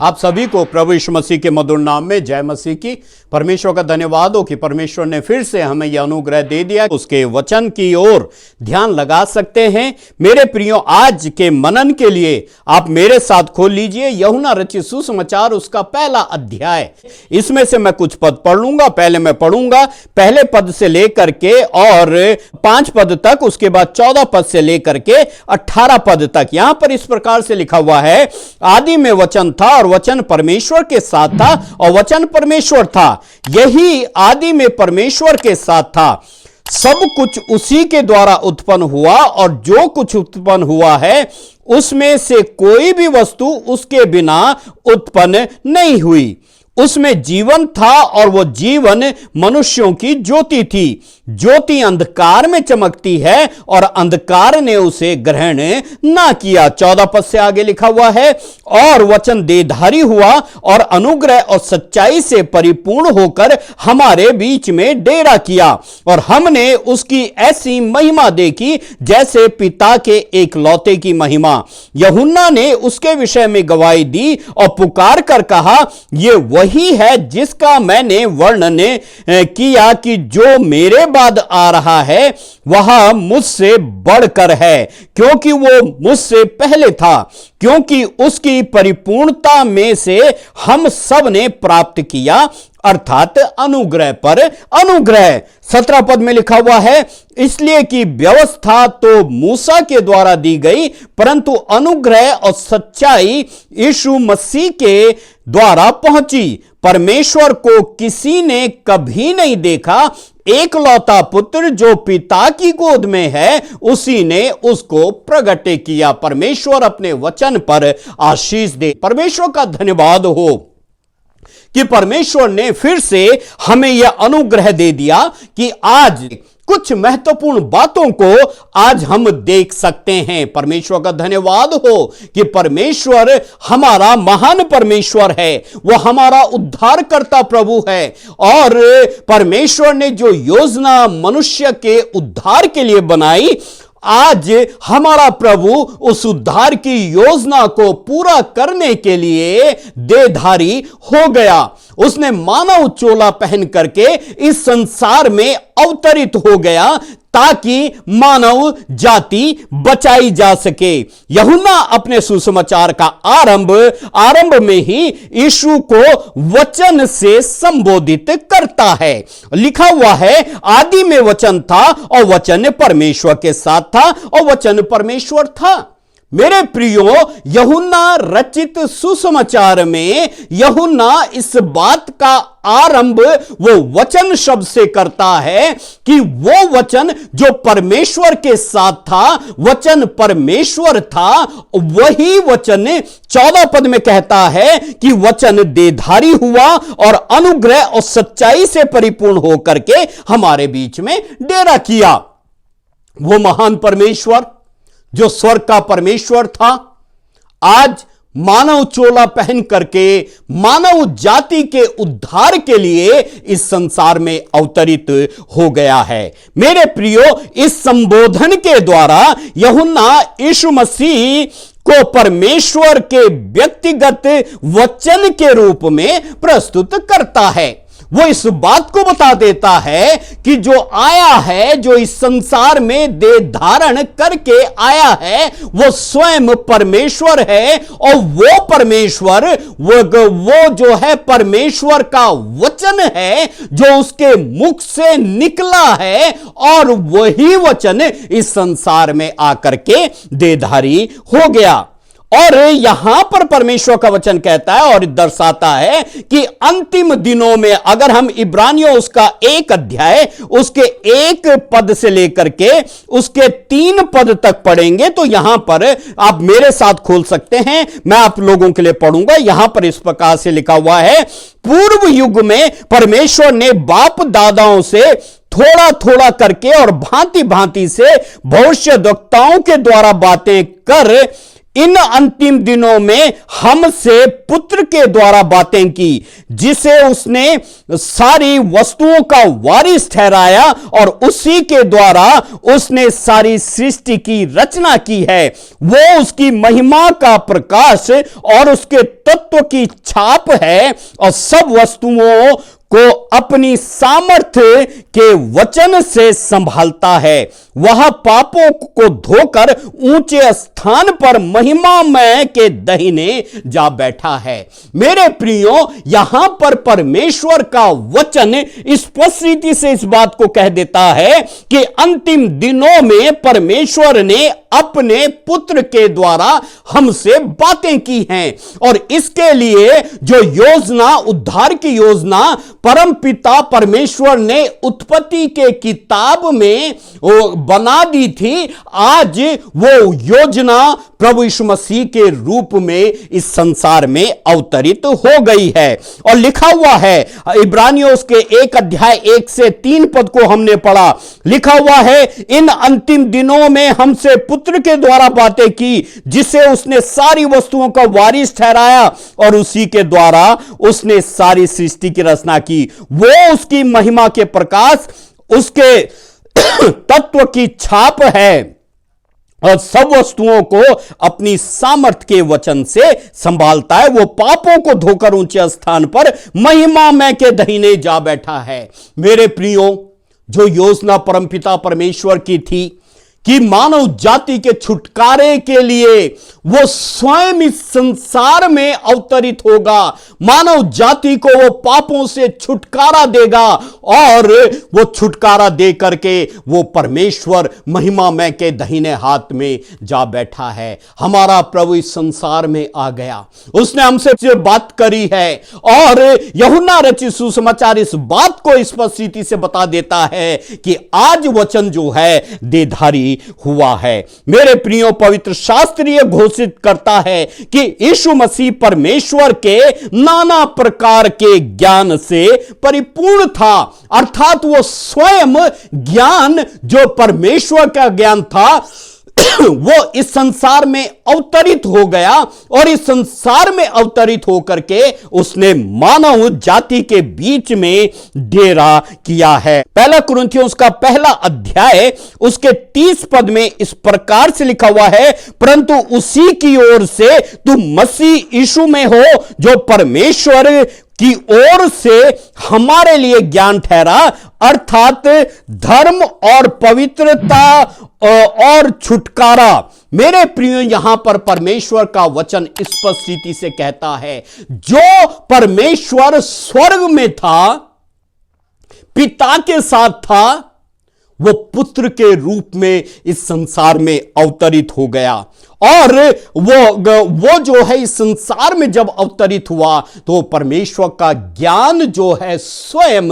आप सभी को प्रभु यीशु मसीह के मधुर नाम में जय मसीह की। परमेश्वर का धन्यवाद हो कि परमेश्वर ने फिर से हमें यह अनुग्रह दे दिया, उसके वचन की ओर ध्यान लगा सकते हैं। मेरे प्रियो, आज के मनन के लिए आप मेरे साथ खोल लीजिए यूहन्ना रचित सुसमाचार, उसका पहला अध्याय। इसमें से मैं कुछ पद पढ़ लूंगा। पहले मैं पढ़ूंगा पहले पद से लेकर के और 5 पद तक, उसके बाद 14 पद से लेकर के 18 पद तक। यहां पर इस प्रकार से लिखा हुआ है, आदि में वचन था और वचन परमेश्वर के साथ था और वचन परमेश्वर था। यही आदि में परमेश्वर के साथ था। सब कुछ उसी के द्वारा उत्पन्न हुआ और जो कुछ उत्पन्न हुआ है उसमें से कोई भी वस्तु उसके बिना उत्पन्न नहीं हुई। उसमें जीवन था और वो जीवन मनुष्यों की ज्योति थी। ज्योति अंधकार में चमकती है और अंधकार ने उसे ग्रहण ना किया। 14 पद से आगे लिखा हुआ है, और वचन देहधारी हुआ और अनुग्रह और सच्चाई से परिपूर्ण होकर हमारे बीच में डेरा किया, और हमने उसकी ऐसी महिमा देखी जैसे पिता के एकलौते की महिमा। यूहन्ना ने उसके विषय में गवाही दी और पुकार कर कहा, ये वही है जिसका मैंने वर्णन किया कि जो मेरे बाद आ रहा है वह मुझसे बढ़कर है, क्योंकि वो मुझसे पहले था। क्योंकि उसकी परिपूर्णता में से हम सब ने प्राप्त किया, अर्थात अनुग्रह पर अनुग्रह। 17 पद में लिखा हुआ है, इसलिए कि व्यवस्था तो मूसा के द्वारा दी गई, परंतु अनुग्रह और सच्चाई यीशु मसीह के द्वारा पहुंची। परमेश्वर को किसी ने कभी नहीं देखा, एकलौता पुत्र जो पिता की गोद में है उसी ने उसको प्रगट किया। परमेश्वर अपने वचन पर आशीष दे। परमेश्वर का धन्यवाद हो कि परमेश्वर ने फिर से हमें यह अनुग्रह दे दिया कि आज कुछ महत्वपूर्ण बातों को आज हम देख सकते हैं। परमेश्वर का धन्यवाद हो कि परमेश्वर हमारा महान परमेश्वर है, वो हमारा उद्धारकर्ता प्रभु है, और परमेश्वर ने जो योजना मनुष्य के उद्धार के लिए बनाई, आज हमारा प्रभु उस उद्धार की योजना को पूरा करने के लिए देहधारी हो गया। उसने मानव चोला पहन करके इस संसार में अवतरित हो गया ताकि मानव जाति बचाई जा सके। यूहन्ना अपने सुसमाचार का आरंभ में ही यीशु को वचन से संबोधित करता है। लिखा हुआ है, आदि में वचन था और वचन परमेश्वर के साथ था और वचन परमेश्वर था। मेरे प्रियो, यूहन्ना रचित सुसमाचार में यूहन्ना इस बात का आरंभ वो वचन शब्द से करता है कि वो वचन जो परमेश्वर के साथ था, वचन परमेश्वर था, वही वचन 14 पद में कहता है कि वचन देहधारी हुआ और अनुग्रह और सच्चाई से परिपूर्ण होकर के हमारे बीच में डेरा किया। वो महान परमेश्वर जो स्वर्ग का परमेश्वर था, आज मानव चोला पहन करके मानव जाति के उद्धार के लिए इस संसार में अवतरित हो गया है। मेरे प्रियो, इस संबोधन के द्वारा यूहन्ना यीशु मसीह को परमेश्वर के व्यक्तिगत वचन के रूप में प्रस्तुत करता है। वो इस बात को बता देता है कि जो आया है, जो इस संसार में देह धारण करके आया है, वो स्वयं परमेश्वर है, और वो परमेश्वर वो जो है परमेश्वर का वचन है जो उसके मुख से निकला है, और वही वचन इस संसार में आकर के देहधारी हो गया। और यहां पर परमेश्वर का वचन कहता है और दर्शाता है कि अंतिम दिनों में, अगर हम इब्रानियों उसका 1 अध्याय उसके 1 पद से लेकर के उसके 3 पद तक पढ़ेंगे, तो यहां पर आप मेरे साथ खोल सकते हैं, मैं आप लोगों के लिए पढ़ूंगा। यहां पर इस प्रकार से लिखा हुआ है, पूर्व युग में परमेश्वर ने बाप दादाओं से थोड़ा थोड़ा करके और भांति भांति से भविष्यद्वक्ताओं के द्वारा बातें कर इन अंतिम दिनों में हमसे पुत्र के द्वारा बातें की, जिसे उसने सारी वस्तुओं का वारिस ठहराया और उसी के द्वारा उसने सारी सृष्टि की रचना की है। वो उसकी महिमा का प्रकाश और उसके तत्व की छाप है और सब वस्तुओं को अपनी सामर्थ्य के वचन से संभालता है। वह पापों को धोकर ऊंचे स्थान पर महिमामय के दाहिने जा बैठा है। मेरे प्रियो, यहां पर परमेश्वर का वचन स्पष्ट रीति से इस बात को कह देता है कि अंतिम दिनों में परमेश्वर ने अपने पुत्र के द्वारा हमसे बातें की हैं और इसके लिए जो योजना, उद्धार की योजना परम पिता परमेश्वर ने उत्पत्ति के किताब में बना दी थी, आज वो योजना प्रभु यीशु मसीह के रूप में इस संसार में अवतरित हो गई है। और लिखा हुआ है इब्रानियों उसके 1 अध्याय 1 से 3 पद को हमने पढ़ा। लिखा हुआ है, इन अंतिम दिनों में हमसे पुत्र के द्वारा बातें की, जिसे उसने सारी वस्तुओं का वारिस ठहराया और उसी के द्वारा उसने सारी सृष्टि की रचना की। वो उसकी महिमा के प्रकाश, उसके तत्व की छाप है और सब वस्तुओं को अपनी सामर्थ के वचन से संभालता है। वो पापों को धोकर ऊंचे स्थान पर महिमामय के दाहिने जा बैठा है। मेरे प्रियो, जो योजना परमपिता परमेश्वर की थी कि मानव जाति के छुटकारे के लिए वो स्वयं इस संसार में अवतरित होगा, मानव जाति को वो पापों से छुटकारा देगा और वो छुटकारा दे करके वो परमेश्वर महिमामय के दाहिने हाथ में जा बैठा है। हमारा प्रभु इस संसार में आ गया, उसने हमसे बात करी है और यूहन्ना रचित सुसमाचार इस बात को स्पष्ट रीति से बता देता है कि आज वचन जो है देहधारी हुआ है। मेरे प्रियो, पवित्र शास्त्र ये घोषित करता है कि यीशु मसीह परमेश्वर के नाना प्रकार के ज्ञान से परिपूर्ण था, अर्थात वो स्वयं ज्ञान जो परमेश्वर का ज्ञान था वो इस संसार में अवतरित हो गया और इस संसार में अवतरित होकर के उसने मानव जाति के बीच में डेरा किया है। पहला कुरिन्थियों उसका 1 अध्याय उसके 30 पद में इस प्रकार से लिखा हुआ है, परंतु उसी की ओर से तुम मसीह यीशु में हो, जो परमेश्वर की ओर से हमारे लिए ज्ञान ठहरा, अर्थात धर्म और पवित्रता और छुटकारा। मेरे प्रियो, यहां पर परमेश्वर का वचन स्पष्ट रीति से कहता है, जो परमेश्वर स्वर्ग में था, पिता के साथ था, वो पुत्र के रूप में इस संसार में अवतरित हो गया और वो जो है इस संसार में जब अवतरित हुआ तो परमेश्वर का ज्ञान जो है स्वयं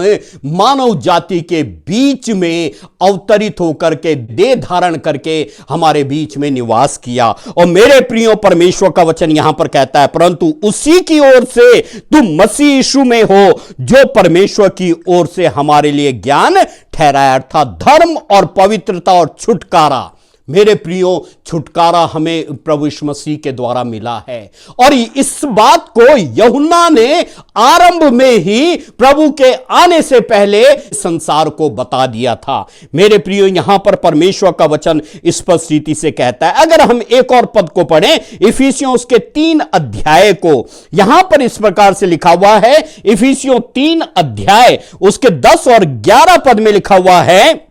मानव जाति के बीच में अवतरित होकर के देह धारण करके हमारे बीच में निवास किया। और मेरे प्रियो, परमेश्वर का वचन यहां पर कहता है, परंतु उसी की ओर से तुम मसीह यीशु में हो, जो परमेश्वर की ओर से हमारे लिए ज्ञान ठहराया, अर्थात धर्म और पवित्रता और छुटकारा। मेरे प्रियो, छुटकारा हमें प्रभु यीशु मसीह के द्वारा मिला है और इस बात को यूहन्ना ने आरंभ में ही प्रभु के आने से पहले संसार को बता दिया था। मेरे प्रियो, यहां पर परमेश्वर का वचन स्पष्ट रीति से कहता है, अगर हम एक और पद को पढ़ें, इफिसियों उसके 3 अध्याय को, यहां पर इस प्रकार से लिखा हुआ है, इफिसियों 3 अध्याय उसके 10 और 11 पद में लिखा हुआ है,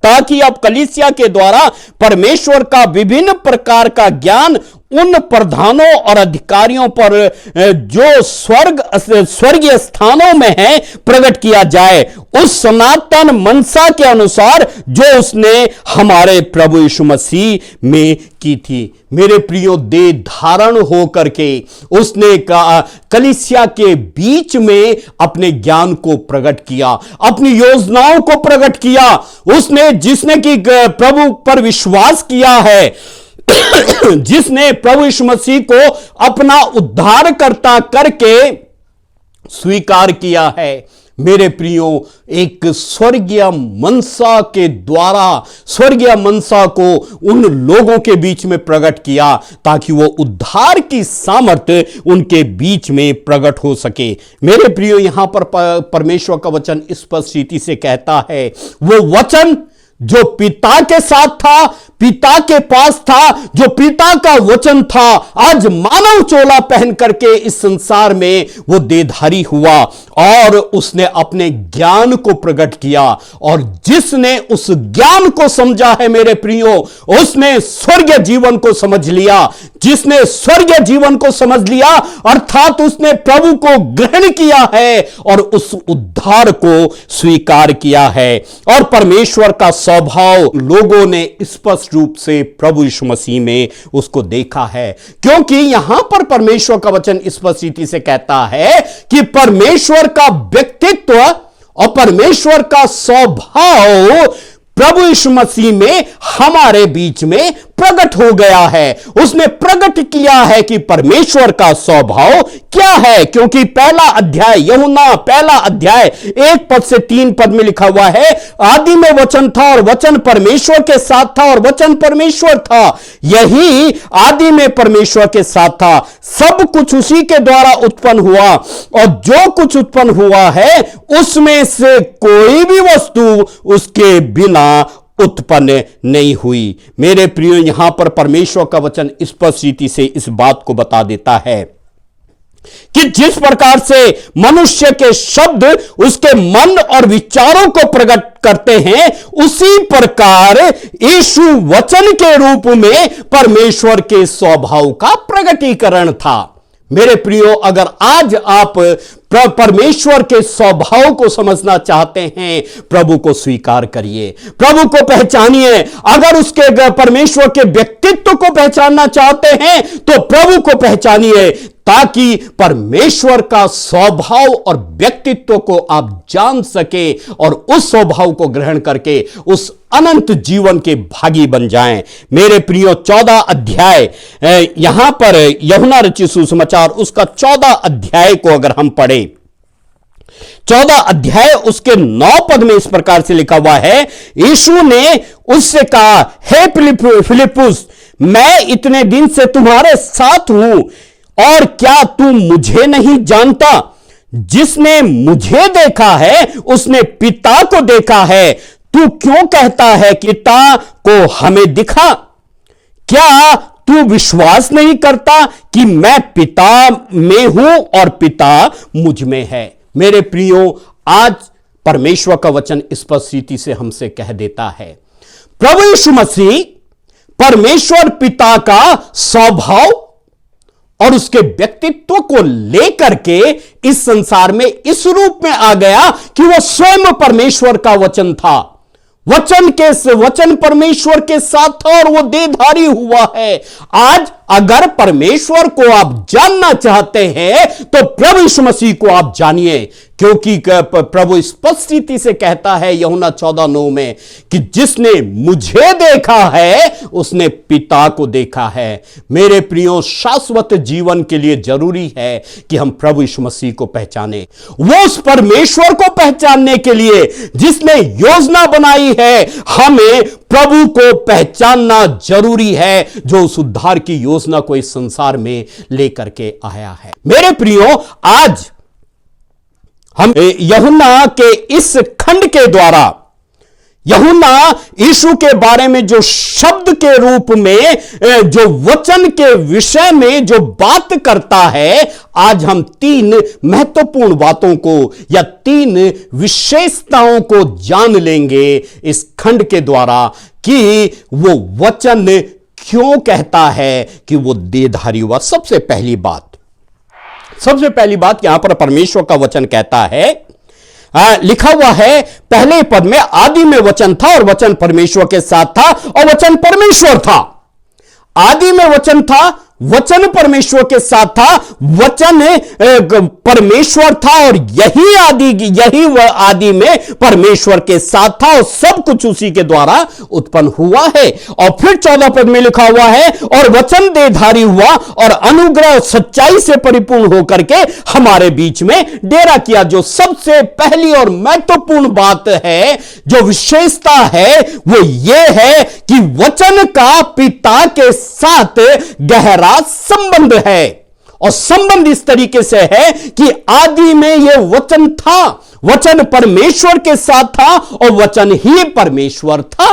ताकि अब कलीसिया के द्वारा परमेश्वर का विभिन्न प्रकार का ज्ञान उन प्रधानों और अधिकारियों पर जो स्वर्गीय स्थानों में है प्रकट किया जाए, उस सनातन मनसा के अनुसार जो उसने हमारे प्रभु यीशु मसीह में की थी। मेरे प्रियो, देह धारण होकर के उसने कलीसिया के बीच में अपने ज्ञान को प्रकट किया, अपनी योजनाओं को प्रकट किया। उसने जिसने कि प्रभु पर विश्वास किया है, जिसने प्रभु यीशु मसीह को अपना उद्धारकर्ता करके स्वीकार किया है, मेरे प्रियो, एक स्वर्गीय मनसा के द्वारा स्वर्गीय मनसा को उन लोगों के बीच में प्रकट किया ताकि वो उद्धार की सामर्थ्य उनके बीच में प्रकट हो सके। मेरे प्रियो, यहां पर परमेश्वर का वचन स्पष्ट रीति से कहता है, वो वचन जो पिता के साथ था, पिता के पास था, जो पिता का वचन था, आज मानव चोला पहन करके इस संसार में वो देहधारी हुआ और उसने अपने ज्ञान को प्रकट किया। और जिसने उस ज्ञान को समझा है मेरे प्रियो, उसने स्वर्गीय जीवन को समझ लिया। जिसने स्वर्गीय जीवन को समझ लिया अर्थात उसने प्रभु को ग्रहण किया है और उस उद्धार को स्वीकार किया है। और परमेश्वर का स्वभाव लोगों ने स्पष्ट रूप से प्रभु यीशु मसीह में उसको देखा है, क्योंकि यहां पर परमेश्वर का वचन स्पष्ट रीति से कहता है कि परमेश्वर का व्यक्तित्व और परमेश्वर का स्वभाव प्रभु यीशु मसीह में हमारे बीच में प्रकट हो गया है। उसने प्रकट किया है कि परमेश्वर का स्वभाव क्या है, क्योंकि पहला अध्याय, यूहन्ना पहला अध्याय 1 पद से 3 पद में लिखा हुआ है, आदि में वचन था और वचन परमेश्वर के साथ था और वचन परमेश्वर था। यही आदि में परमेश्वर के साथ था। सब कुछ उसी के द्वारा उत्पन्न हुआ और जो कुछ उत्पन्न हुआ है उसमें से कोई भी वस्तु उसके बिना उत्पन्न नहीं हुई। मेरे प्रियो, यहां पर परमेश्वर का वचन स्पष्ट रीति से इस बात को बता देता है कि जिस प्रकार से मनुष्य के शब्द उसके मन और विचारों को प्रकट करते हैं, उसी प्रकार यीशु वचन के रूप में परमेश्वर के स्वभाव का प्रकटीकरण था। मेरे प्रियो, अगर आज आप परमेश्वर के स्वभाव को समझना चाहते हैं, प्रभु को स्वीकार करिए, प्रभु को पहचानिए। अगर उसके परमेश्वर के व्यक्तित्व को पहचानना चाहते हैं तो प्रभु को पहचानिए, ताकि परमेश्वर का स्वभाव और व्यक्तित्व को आप जान सके और उस स्वभाव को ग्रहण करके उस अनंत जीवन के भागी बन जाएं। मेरे प्रियो, 14 अध्याय यहां पर यूहन्ना रचित सुसमाचार उसका 14 अध्याय को अगर हम पढ़ें, 14 अध्याय उसके 9 पद में इस प्रकार से लिखा हुआ है, यीशु ने उससे कहा, हे फिलिप्पुस, मैं इतने दिन से तुम्हारे साथ हूं और क्या तू मुझे नहीं जानता? जिसने मुझे देखा है उसने पिता को देखा है। तू क्यों कहता है कि पिता को हमें दिखा? क्या तू विश्वास नहीं करता कि मैं पिता में हूं और पिता मुझ में है? मेरे प्रियो, आज परमेश्वर का वचन स्पष्ट रीति से हमसे कह देता है, प्रभु यीशु मसीह परमेश्वर पिता का स्वभाव और उसके व्यक्तित्व को लेकर के इस संसार में इस रूप में आ गया कि वह स्वयं परमेश्वर का वचन था। वचन परमेश्वर के साथ था और वो देहधारी हुआ है। आज अगर परमेश्वर को आप जानना चाहते हैं तो प्रभु यीशु मसीह को आप जानिए, क्योंकि प्रभु स्पष्ट रीति से कहता है यूहन्ना 14:9 में कि जिसने मुझे देखा है उसने पिता को देखा है। मेरे प्रियो, शाश्वत जीवन के लिए जरूरी है कि हम प्रभु यीशु मसीह को पहचाने। वो उस परमेश्वर को पहचानने के लिए जिसने योजना बनाई है, हमें प्रभु को पहचानना जरूरी है, जो उस उद्धार की योजना को इस संसार में लेकर के आया है। मेरे प्रियो, आज हम यूहन्ना के इस खंड के द्वारा यूहन्ना यीशु के बारे में जो शब्द के रूप में, जो वचन के विषय में जो बात करता है, आज हम 3 महत्वपूर्ण बातों को या 3 विशेषताओं को जान लेंगे इस खंड के द्वारा कि वो वचन क्यों कहता है कि वो देहधारी हुआ। सबसे पहली बात यहां पर परमेश्वर का वचन कहता है, लिखा हुआ है पहले पद में, आदि में वचन था और वचन परमेश्वर के साथ था और वचन परमेश्वर था। आदि में वचन था, वचन परमेश्वर के साथ था, वचन परमेश्वर था और यही वह आदि में परमेश्वर के साथ था और सब कुछ उसी के द्वारा उत्पन्न हुआ है। और फिर 14 पद में लिखा हुआ है, और वचन देहधारी हुआ और अनुग्रह सच्चाई से परिपूर्ण होकर के हमारे बीच में डेरा किया। जो सबसे पहली और महत्वपूर्ण बात है, जो विशेषता है, वो ये है कि वचन का पिता के साथ गहरा संबंध है। और संबंध इस तरीके से है कि आदि में यह वचन था, वचन परमेश्वर के साथ था और वचन ही परमेश्वर था।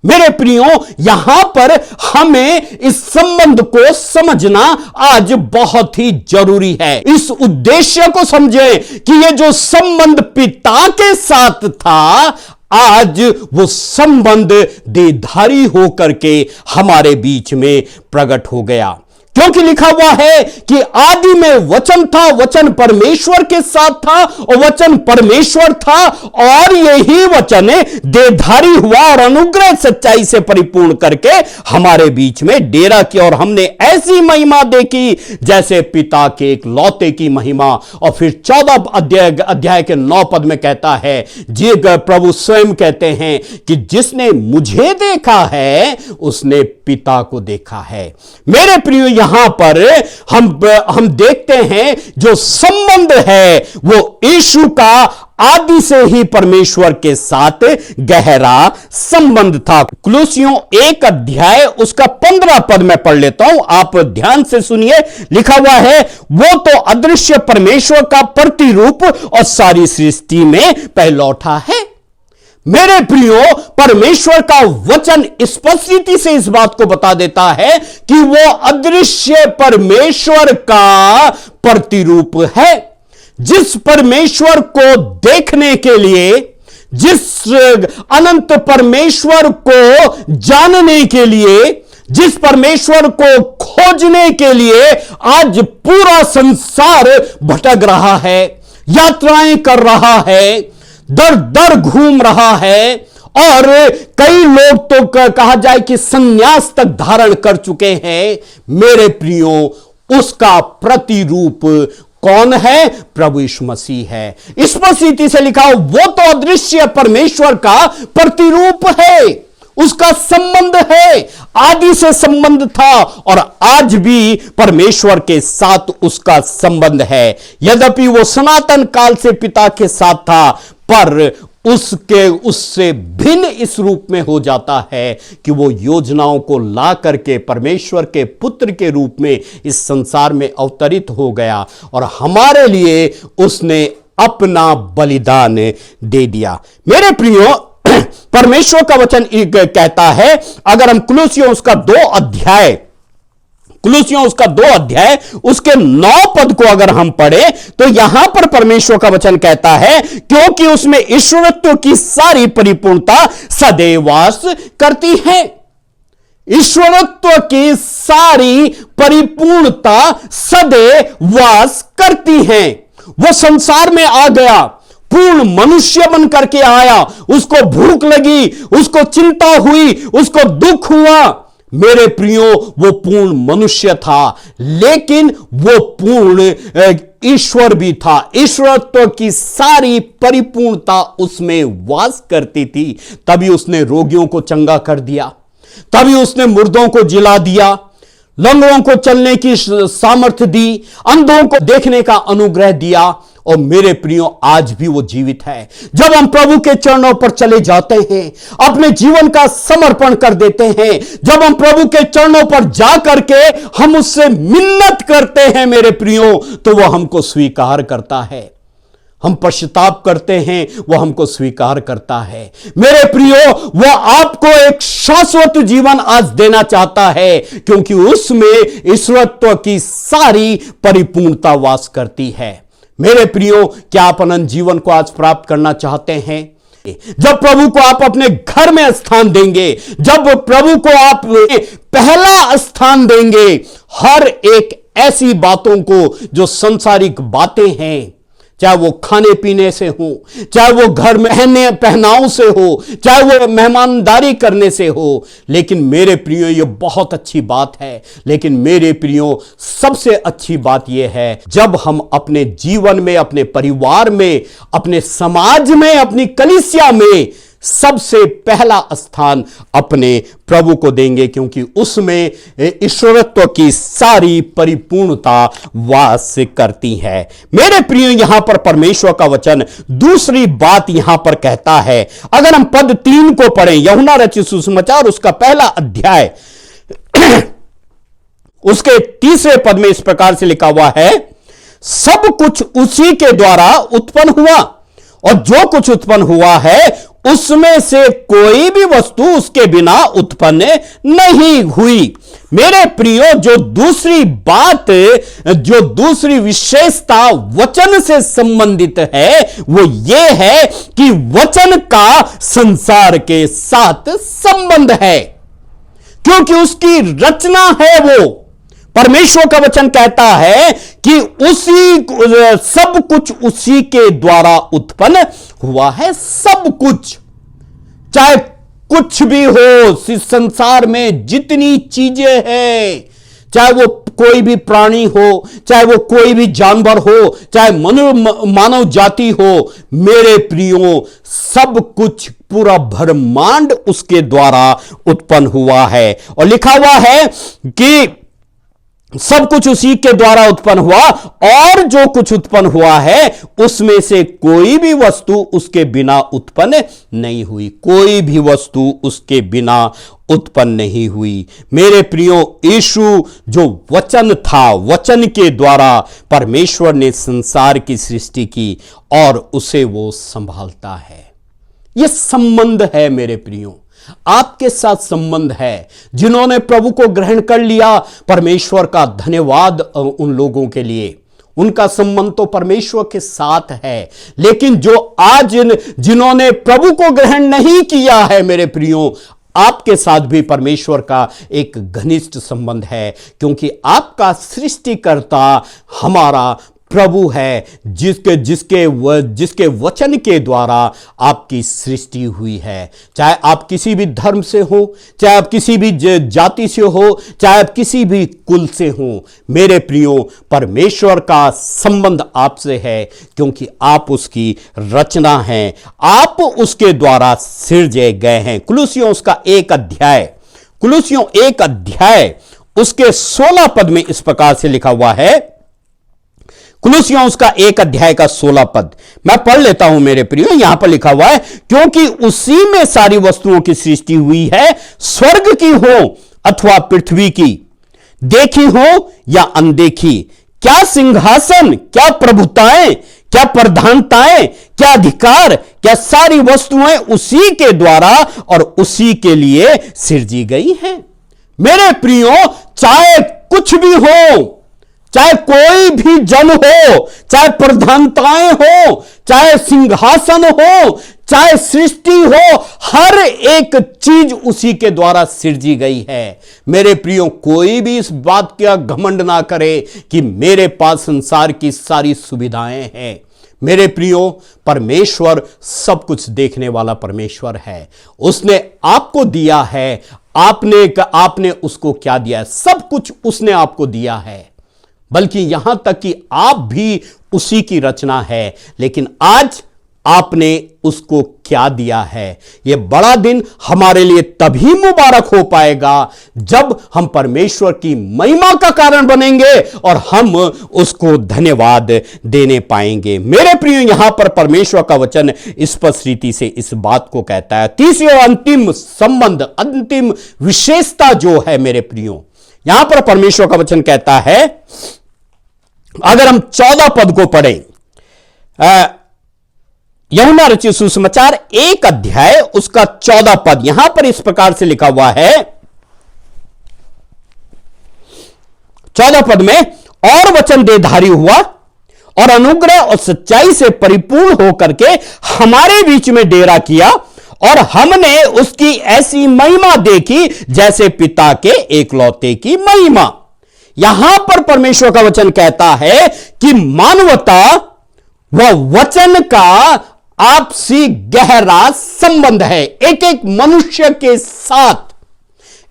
मेरे प्रियो, यहां पर हमें इस संबंध को समझना आज बहुत ही जरूरी है। इस उद्देश्य को समझें कि यह जो संबंध पिता के साथ था, आज वो संबंध देहधारी होकर के हमारे बीच में प्रकट हो गया। क्योंकि लिखा हुआ है कि आदि में वचन था, वचन परमेश्वर के साथ था और वचन परमेश्वर था, और यही वचन देहधारी हुआ और अनुग्रह सच्चाई से परिपूर्ण करके हमारे बीच में डेरा किया। और हमने ऐसी महिमा देखी जैसे पिता के एक लौते की महिमा। और फिर 14 अध्याय के 9 पद में कहता है, जी प्रभु स्वयं कहते हैं कि जिसने मुझे देखा है उसने पिता को देखा है। मेरे प्रियो, यहां पर हम देखते हैं जो संबंध है वो यीशु का आदि से ही परमेश्वर के साथ गहरा संबंध था। कुलुसियों 1 अध्याय उसका 15 पद में पढ़ लेता हूं, आप ध्यान से सुनिए। लिखा हुआ है, वो तो अदृश्य परमेश्वर का प्रतिरूप और सारी सृष्टि में पहलौठा है। मेरे प्रियो, परमेश्वर का वचन स्पष्टता से इस बात को बता देता है कि वो अदृश्य परमेश्वर का प्रतिरूप है। जिस परमेश्वर को देखने के लिए, जिस अनंत परमेश्वर को जानने के लिए, जिस परमेश्वर को खोजने के लिए आज पूरा संसार भटक रहा है, यात्राएं कर रहा है, दर दर घूम रहा है, और कई लोग तो कहा जाए कि संन्यास तक धारण कर चुके हैं। मेरे प्रियो, उसका प्रतिरूप कौन है? प्रभु यीशु मसीह है। स्पष्टता से लिखा हो, वो तो अदृश्य परमेश्वर का प्रतिरूप है, उसका संबंध है, आदि से संबंध था और आज भी परमेश्वर के साथ उसका संबंध है। यद्यपि वो सनातन काल से पिता के साथ था, पर उससे भिन्न इस रूप में हो जाता है कि वो योजनाओं को ला करके परमेश्वर के पुत्र के रूप में इस संसार में अवतरित हो गया और हमारे लिए उसने अपना बलिदान दे दिया। मेरे प्रियो, परमेश्वर का वचन कहता है, अगर हम कुलुसियों उसका 2 अध्याय उसके 9 पद को अगर हम पढ़े तो यहां पर परमेश्वर का वचन कहता है, क्योंकि उसमें ईश्वरत्व की सारी परिपूर्णता सदैव वास करती है। ईश्वरत्व की सारी परिपूर्णता सदैव वास करती है। वो संसार में आ गया, पूर्ण मनुष्य बन करके आया, उसको भूख लगी, उसको चिंता हुई, उसको दुख हुआ। मेरे प्रियो, वो पूर्ण मनुष्य था, लेकिन वो पूर्ण ईश्वर भी था। ईश्वरत्व की सारी परिपूर्णता उसमें वास करती थी। तभी उसने रोगियों को चंगा कर दिया, तभी उसने मुर्दों को जिला दिया, लंगड़ों को चलने की सामर्थ्य दी, अंधों को देखने का अनुग्रह दिया। और मेरे प्रियो, आज भी वो जीवित है। जब हम प्रभु के चरणों पर चले जाते हैं, अपने जीवन का समर्पण कर देते हैं, जब हम प्रभु के चरणों पर जा करके हम उससे मिन्नत करते हैं, मेरे प्रियो, तो वो हमको स्वीकार करता है। हम पश्चाताप करते हैं, वो हमको स्वीकार करता है। मेरे प्रियो, वो आपको एक शाश्वत जीवन आज देना चाहता है, क्योंकि उसमें ईश्वरत्व की सारी परिपूर्णता वास करती है। मेरे प्रियो, क्या आप अनंत जीवन को आज प्राप्त करना चाहते हैं? जब प्रभु को आप अपने घर में स्थान देंगे, जब प्रभु को आप पहला स्थान देंगे, हर एक ऐसी बातों को जो सांसारिक बातें हैं, चाहे वो खाने पीने से हो, चाहे वो घर में पहने पहनाव से हो, चाहे वो मेहमानदारी करने से हो। लेकिन मेरे प्रियो, ये बहुत अच्छी बात है, लेकिन मेरे प्रियो सबसे अच्छी बात यह है जब हम अपने जीवन में, अपने परिवार में, अपने समाज में, अपनी कलीसिया में सबसे पहला स्थान अपने प्रभु को देंगे, क्योंकि उसमें ईश्वरत्व की सारी परिपूर्णता वास करती है। मेरे प्रिय, यहां पर परमेश्वर का वचन दूसरी बात यहां पर कहता है। अगर हम पद 3 को पढ़ें, यूहन्ना रचित सुसमाचार उसका पहला अध्याय उसके 3 पद में इस प्रकार से लिखा हुआ है, सब कुछ उसी के द्वारा उत्पन्न हुआ और जो कुछ उत्पन्न हुआ है उसमें से कोई भी वस्तु उसके बिना उत्पन्न नहीं हुई। मेरे प्रियो, जो दूसरी बात, जो दूसरी विशेषता वचन से संबंधित है वो ये है कि वचन का संसार के साथ संबंध है, क्योंकि उसकी रचना है। वो परमेश्वर का वचन कहता है कि सब कुछ उसी के द्वारा उत्पन्न हुआ है। सब कुछ, चाहे कुछ भी हो, इस संसार में जितनी चीजें हैं, चाहे वो कोई भी प्राणी हो, चाहे वो कोई भी जानवर हो, चाहे मानव जाति हो, मेरे प्रियो सब कुछ, पूरा ब्रह्मांड उसके द्वारा उत्पन्न हुआ है। और लिखा हुआ है कि सब कुछ उसी के द्वारा उत्पन्न हुआ और जो कुछ उत्पन्न हुआ है उसमें से कोई भी वस्तु उसके बिना उत्पन्न नहीं हुई। कोई भी वस्तु उसके बिना उत्पन्न नहीं हुई। मेरे प्रियो, यीशु जो वचन था, वचन के द्वारा परमेश्वर ने संसार की सृष्टि की और उसे वो संभालता है। यह संबंध है मेरे प्रियो, आपके साथ संबंध है। जिन्होंने प्रभु को ग्रहण कर लिया, परमेश्वर का धन्यवाद उन लोगों के लिए। उनका संबंध तो परमेश्वर के साथ है। लेकिन जो आज जिन्होंने प्रभु को ग्रहण नहीं किया है, मेरे प्रियो, आपके साथ भी परमेश्वर का एक घनिष्ठ संबंध है, क्योंकि आपका सृष्टिकर्ता हमारा प्रभु है, जिसके वचन के द्वारा आपकी सृष्टि हुई है। चाहे आप किसी भी धर्म से हो, चाहे आप किसी भी जाति से हो, चाहे आप किसी भी कुल से हो, मेरे प्रियो, परमेश्वर का संबंध आपसे है, क्योंकि आप उसकी रचना हैं, आप उसके द्वारा सिरजे गए हैं। कुलुसियों उसका 1 अध्याय उसके 16 पद में इस प्रकार से लिखा हुआ है। कुलुसियों उसका 1 अध्याय का 16 पद मैं पढ़ लेता हूं मेरे प्रियो। यहां पर लिखा हुआ है, क्योंकि उसी में सारी वस्तुओं की सृष्टि हुई है, स्वर्ग की हो अथवा पृथ्वी की, देखी हो या अनदेखी, क्या सिंहासन, क्या प्रभुताएं, क्या प्रधानताएं, क्या अधिकार, क्या सारी वस्तुएं उसी के द्वारा और उसी के लिए सृजी गई हैं। मेरे प्रियो, चाहे कुछ भी हो, चाहे कोई भी जन हो, चाहे प्रधानताएं हो, चाहे सिंहासन हो, चाहे सृष्टि हो, हर एक चीज उसी के द्वारा सृजी गई है। मेरे प्रियो, कोई भी इस बात का घमंड ना करे कि मेरे पास संसार की सारी सुविधाएं हैं। मेरे प्रियो, परमेश्वर सब कुछ देखने वाला परमेश्वर है। उसने आपको दिया है, आपने उसको क्या दिया है? सब कुछ उसने आपको दिया है, बल्कि यहां तक कि आप भी उसी की रचना है। लेकिन आज आपने उसको क्या दिया है? यह बड़ा दिन हमारे लिए तभी मुबारक हो पाएगा जब हम परमेश्वर की महिमा का कारण बनेंगे और हम उसको धन्यवाद देने पाएंगे। मेरे प्रियो, यहां पर परमेश्वर का वचन स्पष्ट रीति से इस बात को कहता है। तीसरी और अंतिम संबंध, अंतिम विशेषता जो है मेरे प्रियो, यहां पर परमेश्वर का वचन कहता है, अगर हम 14 पद को पढ़ें, यूहन्ना रचित सुसमाचार 1 अध्याय उसका 14 पद, यहां पर इस प्रकार से लिखा हुआ है। 14 पद में, और वचन देहधारी हुआ और अनुग्रह और सच्चाई से परिपूर्ण होकर के हमारे बीच में डेरा किया, और हमने उसकी ऐसी महिमा देखी जैसे पिता के एकलौते की महिमा। यहां पर परमेश्वर का वचन कहता है कि मानवता वह वचन का आपसी गहरा संबंध है। एक एक मनुष्य के साथ,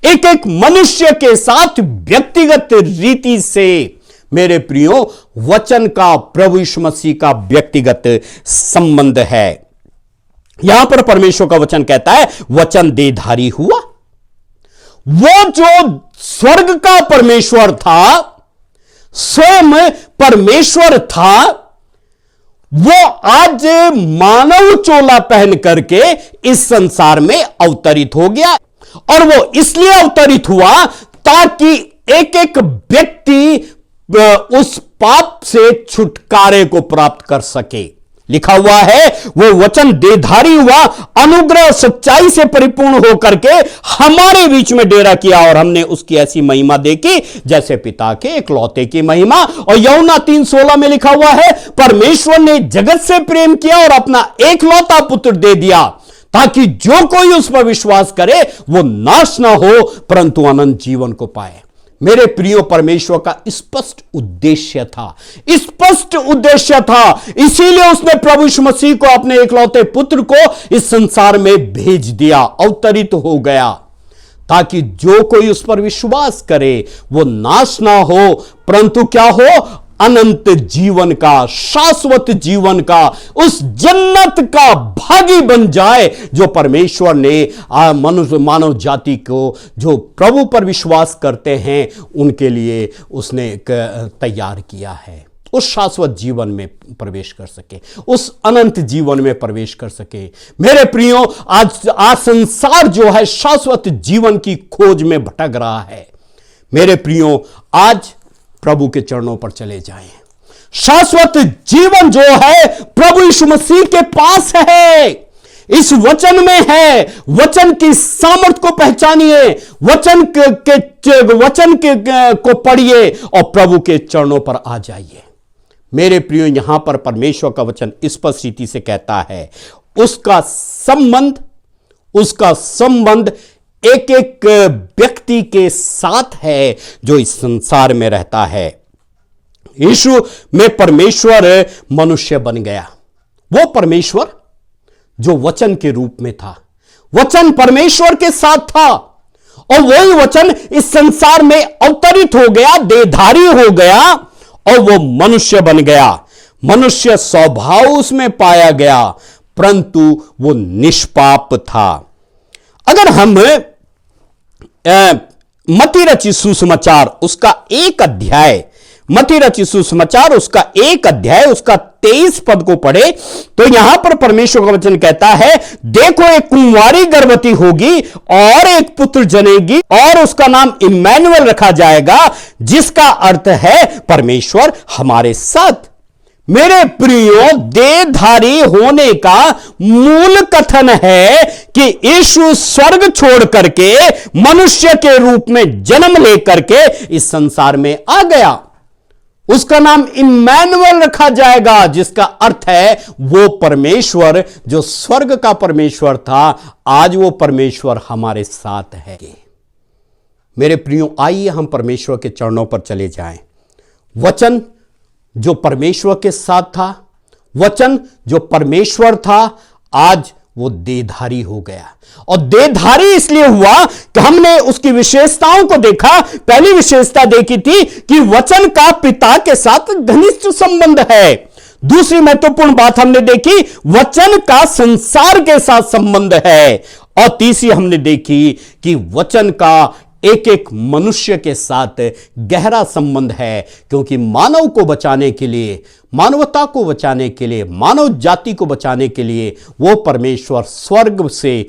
एक एक मनुष्य के साथ व्यक्तिगत रीति से मेरे प्रियो वचन का, प्रभु यीशु मसीह का व्यक्तिगत संबंध है। यहां पर परमेश्वर का वचन कहता है वचन देहधारी हुआ। वो जो स्वर्ग का परमेश्वर था, स्वयं परमेश्वर था, वो आज मानव चोला पहन करके इस संसार में अवतरित हो गया। और वो इसलिए अवतरित हुआ ताकि एक एक व्यक्ति उस पाप से छुटकारे को प्राप्त कर सके। लिखा हुआ है वो वचन देहधारी हुआ, अनुग्रह सच्चाई से परिपूर्ण होकर के हमारे बीच में डेरा किया, और हमने उसकी ऐसी महिमा देखी जैसे पिता के एकलौते की महिमा। और यूहन्ना 3:16 में लिखा हुआ है परमेश्वर ने जगत से प्रेम किया और अपना एकलौता पुत्र दे दिया ताकि जो कोई उस पर विश्वास करे वो नाश ना हो परंतु अनंत जीवन को पाए। मेरे प्रियो, परमेश्वर का स्पष्ट उद्देश्य था, स्पष्ट उद्देश्य था। इसीलिए उसने प्रभु यीशु मसीह को, अपने एकलौते पुत्र को इस संसार में भेज दिया, अवतरित हो गया, ताकि जो कोई उस पर विश्वास करे वो नाश ना हो परंतु क्या हो, अनंत जीवन का, शाश्वत जीवन का, उस जन्नत का भागी बन जाए जो परमेश्वर ने मनुष्य, मानव जाति को, जो प्रभु पर विश्वास करते हैं उनके लिए उसने तैयार किया है। उस शाश्वत जीवन में प्रवेश कर सके, उस अनंत जीवन में प्रवेश कर सके। मेरे प्रियो, आज संसार जो है शाश्वत जीवन की खोज में भटक रहा है। मेरे प्रियो, आज प्रभु के चरणों पर चले जाएं। शाश्वत जीवन जो है प्रभु यीशु मसीह के पास है, इस वचन में है। वचन की सामर्थ को पहचानिए, वचन को पढ़िए और प्रभु के चरणों पर आ जाइए। मेरे प्रियो, यहां पर परमेश्वर का वचन स्पष्ट रीति से कहता है उसका संबंध एक एक व्यक्ति के साथ है जो इस संसार में रहता है। यीशु में परमेश्वर मनुष्य बन गया। वो परमेश्वर जो वचन के रूप में था, वचन परमेश्वर के साथ था, और वही वचन इस संसार में अवतरित हो गया, देहधारी हो गया और वो मनुष्य बन गया। मनुष्य स्वभाव उसमें पाया गया परंतु वो निष्पाप था। अगर हम मत्ती रचित सुसमाचार उसका 1 अध्याय, मत्ती रचित सुसमाचार उसका 1 अध्याय उसका 23 पद को पढ़े तो यहां पर परमेश्वर का वचन कहता है, देखो एक कुंवारी गर्भवती होगी और एक पुत्र जनेगी और उसका नाम इम्मानुएल रखा जाएगा, जिसका अर्थ है परमेश्वर हमारे साथ। मेरे प्रियो, देहधारी होने का मूल कथन है कि यीशु स्वर्ग छोड़ करके मनुष्य के रूप में जन्म लेकर के इस संसार में आ गया। उसका नाम इम्मानुएल रखा जाएगा, जिसका अर्थ है वो परमेश्वर जो स्वर्ग का परमेश्वर था, आज वो परमेश्वर हमारे साथ है। मेरे प्रियो, आइए हम परमेश्वर के चरणों पर चले जाएं। वचन जो परमेश्वर के साथ था, वचन जो परमेश्वर था, आज वो देहधारी हो गया। और देहधारी इसलिए हुआ कि हमने उसकी विशेषताओं को देखा। पहली विशेषता देखी थी कि वचन का पिता के साथ घनिष्ठ संबंध है। दूसरी महत्वपूर्ण बात हमने देखी, वचन का संसार के साथ संबंध है। और तीसरी हमने देखी कि वचन का एक एक मनुष्य के साथ गहरा संबंध है, क्योंकि मानव को बचाने के लिए, मानवता को बचाने के लिए, मानव जाति को बचाने के लिए वो परमेश्वर स्वर्ग से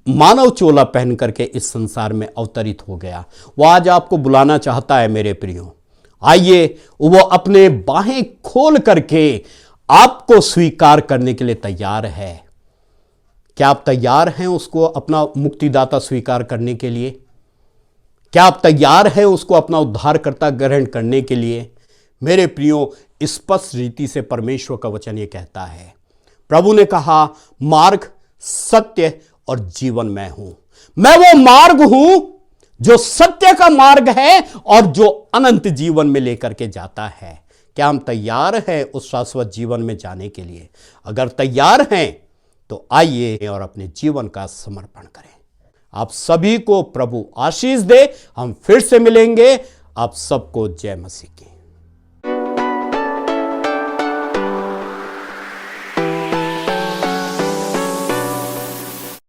मानव चोला पहन करके इस संसार में अवतरित हो गया। वो आज आपको बुलाना चाहता है मेरे प्रियो। आइए, वो अपने बाहें खोल करके आपको स्वीकार करने के लिए तैयार है। क्या आप तैयार हैं उसको अपना मुक्तिदाता स्वीकार करने के लिए? क्या आप तैयार हैं उसको अपना उद्धारकर्ता ग्रहण करने के लिए? मेरे प्रियो, स्पष्ट रीति से परमेश्वर का वचन ये कहता है, प्रभु ने कहा, मार्ग, सत्य और जीवन मैं हूं। मैं वो मार्ग हूं जो सत्य का मार्ग है और जो अनंत जीवन में लेकर के जाता है। क्या हम तैयार हैं उस शाश्वत जीवन में जाने के लिए? अगर तैयार हैं तो आइए और अपने जीवन का समर्पण करें। आप सभी को प्रभु आशीष दे। हम फिर से मिलेंगे। आप सबको जय मसीह की।